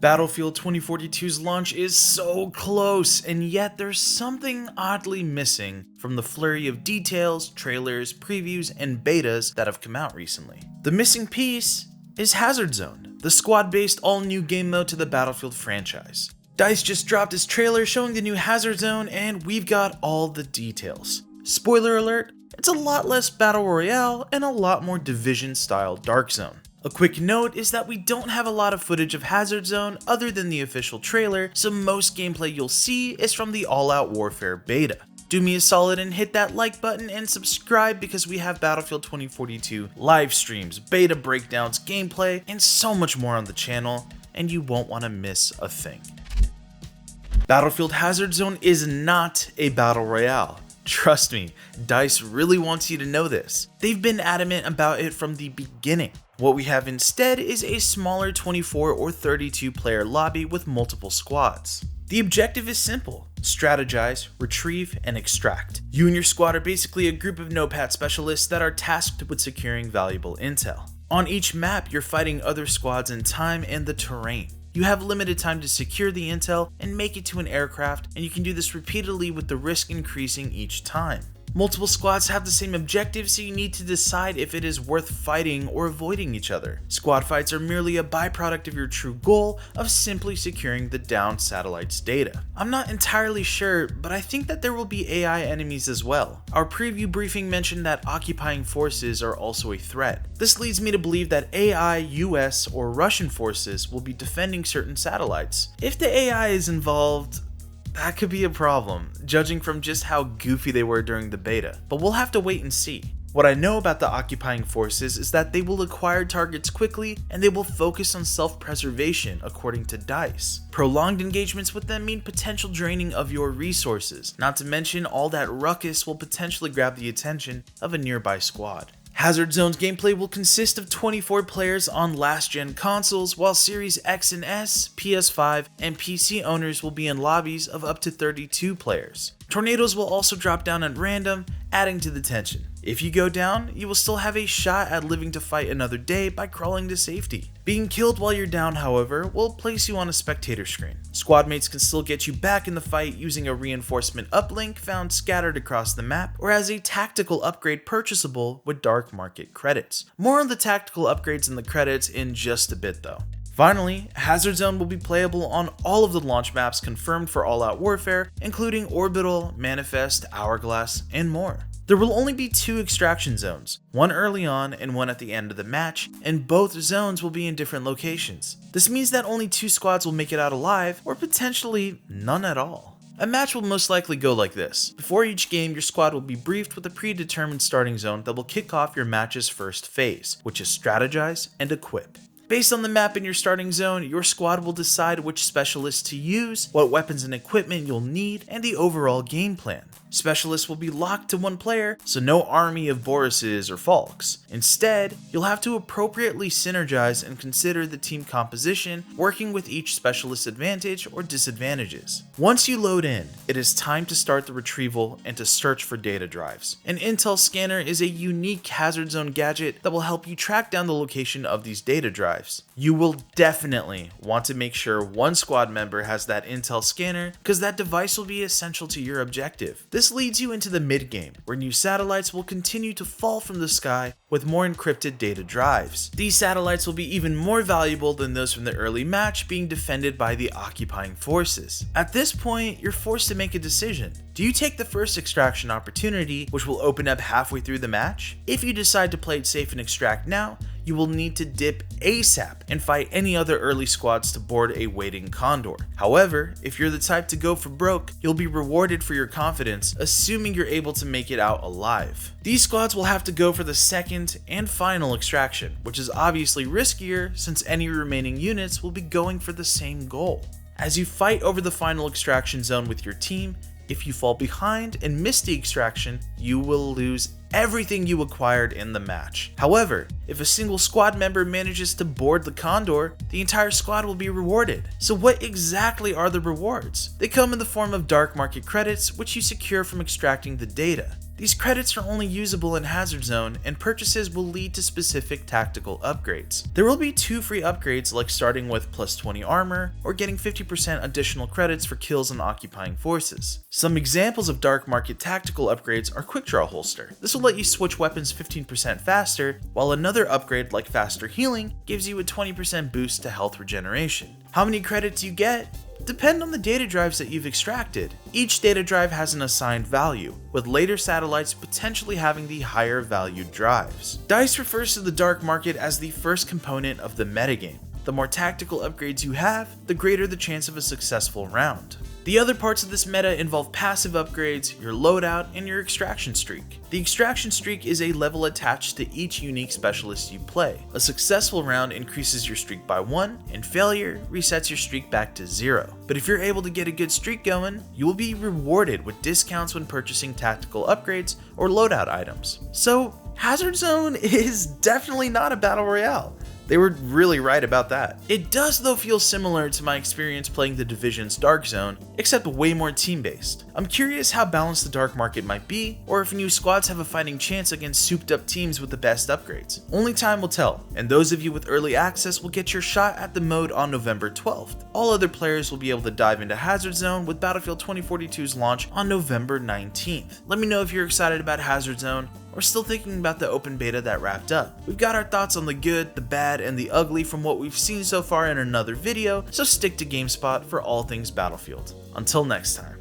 Battlefield 2042's launch is so close, and yet there's something oddly missing from the flurry of details, trailers, previews, and betas that have come out recently. The missing piece is Hazard Zone, the squad-based all-new game mode to the Battlefield franchise. DICE just dropped its trailer showing the new Hazard Zone, and we've got all the details. Spoiler alert, it's a lot less Battle Royale and a lot more Division-style Dark Zone. A quick note is that we don't have a lot of footage of Hazard Zone other than the official trailer, so most gameplay you'll see is from the All Out Warfare beta. Do me a solid and hit that like button and subscribe because we have Battlefield 2042 live streams, beta breakdowns, gameplay, and so much more on the channel, and you won't want to miss a thing. Battlefield Hazard Zone is not a battle royale. Trust me, DICE really wants you to know this. They've been adamant about it from the beginning. What we have instead is a smaller 24 or 32 player lobby with multiple squads. The objective is simple: strategize, retrieve, and extract. You and your squad are basically a group of Notepad specialists that are tasked with securing valuable intel. On each map, you're fighting other squads in time and the terrain. You have limited time to secure the intel and make it to an aircraft, and you can do this repeatedly with the risk increasing each time. Multiple squads have the same objective, so you need to decide if it is worth fighting or avoiding each other. Squad fights are merely a byproduct of your true goal of simply securing the downed satellite's data. I'm not entirely sure, but I think that there will be AI enemies as well. Our preview briefing mentioned that occupying forces are also a threat. This leads me to believe that AI, US, or Russian forces will be defending certain satellites. If the AI is involved, that could be a problem, judging from just how goofy they were during the beta, but we'll have to wait and see. What I know about the occupying forces is that they will acquire targets quickly and they will focus on self-preservation according to DICE. Prolonged engagements with them mean potential draining of your resources, not to mention all that ruckus will potentially grab the attention of a nearby squad. Hazard Zone's gameplay will consist of 24 players on last-gen consoles, while Series X and S, PS5, and PC owners will be in lobbies of up to 32 players. Tornadoes will also drop down at random, adding to the tension. If you go down, you will still have a shot at living to fight another day by crawling to safety. Being killed while you're down, however, will place you on a spectator screen. Squad mates can still get you back in the fight using a Reinforcement Uplink found scattered across the map, or as a tactical upgrade purchasable with dark market credits. More on the tactical upgrades and the credits in just a bit though. Finally, Hazard Zone will be playable on all of the launch maps confirmed for All Out Warfare, including Orbital, Manifest, Hourglass, and more. There will only be 2 extraction zones, one early on and one at the end of the match, and both zones will be in different locations. This means that only 2 squads will make it out alive, or potentially none at all. A match will most likely go like this. Before each game, your squad will be briefed with a predetermined starting zone that will kick off your match's first phase, which is strategize and equip. Based on the map in your starting zone, your squad will decide which specialists to use, what weapons and equipment you'll need, and the overall game plan. Specialists will be locked to one player, so no army of Borises or Falcks. Instead, you'll have to appropriately synergize and consider the team composition, working with each specialist's advantage or disadvantages. Once you load in, it is time to start the retrieval and to search for data drives. An intel scanner is a unique Hazard Zone gadget that will help you track down the location of these data drives. You will definitely want to make sure one squad member has that intel scanner, because that device will be essential to your objective. This leads you into the mid-game, where new satellites will continue to fall from the sky with more encrypted data drives. These satellites will be even more valuable than those from the early match being defended by the occupying forces. At this point, you're forced to make a decision. Do you take the first extraction opportunity, which will open up halfway through the match? If you decide to play it safe and extract now, you will need to dip ASAP and fight any other early squads to board a waiting Condor. However, if you're the type to go for broke, you'll be rewarded for your confidence, assuming you're able to make it out alive. These squads will have to go for the second and final extraction, which is obviously riskier since any remaining units will be going for the same goal. As you fight over the final extraction zone with your team, if you fall behind and miss the extraction, you will lose everything you acquired in the match. However, if a single squad member manages to board the Condor, the entire squad will be rewarded. So what exactly are the rewards? They come in the form of dark market credits, which you secure from extracting the data. These credits are only usable in Hazard Zone, and purchases will lead to specific tactical upgrades. There will be 2 free upgrades, like starting with plus 20 armor, or getting 50% additional credits for kills on occupying forces. Some examples of Dark Market tactical upgrades are Quick Draw Holster. This will let you switch weapons 15% faster, while another upgrade like Faster Healing gives you a 20% boost to health regeneration. How many credits you get depend on the data drives that you've extracted. Each data drive has an assigned value, with later satellites potentially having the higher valued drives. DICE refers to the Dark Market as the first component of the metagame. The more tactical upgrades you have, the greater the chance of a successful round. The other parts of this meta involve passive upgrades, your loadout, and your extraction streak. The extraction streak is a level attached to each unique specialist you play. A successful round increases your streak by 1, and failure resets your streak back to 0. But if you're able to get a good streak going, you will be rewarded with discounts when purchasing tactical upgrades or loadout items. So, Hazard Zone is definitely not a battle royale. They were really right about that. It does though feel similar to my experience playing the Division's Dark Zone, except way more team-based. I'm curious how balanced the Dark Market might be, or if new squads have a fighting chance against souped-up teams with the best upgrades. Only time will tell, and those of you with early access will get your shot at the mode on November 12th. All other players will be able to dive into Hazard Zone with Battlefield 2042's launch on November 19th. Let me know if you're excited about Hazard Zone, or still thinking about the open beta that wrapped up. We've got our thoughts on the good, the bad, and the ugly from what we've seen so far in another video, so stick to GameSpot for all things Battlefield. Until next time.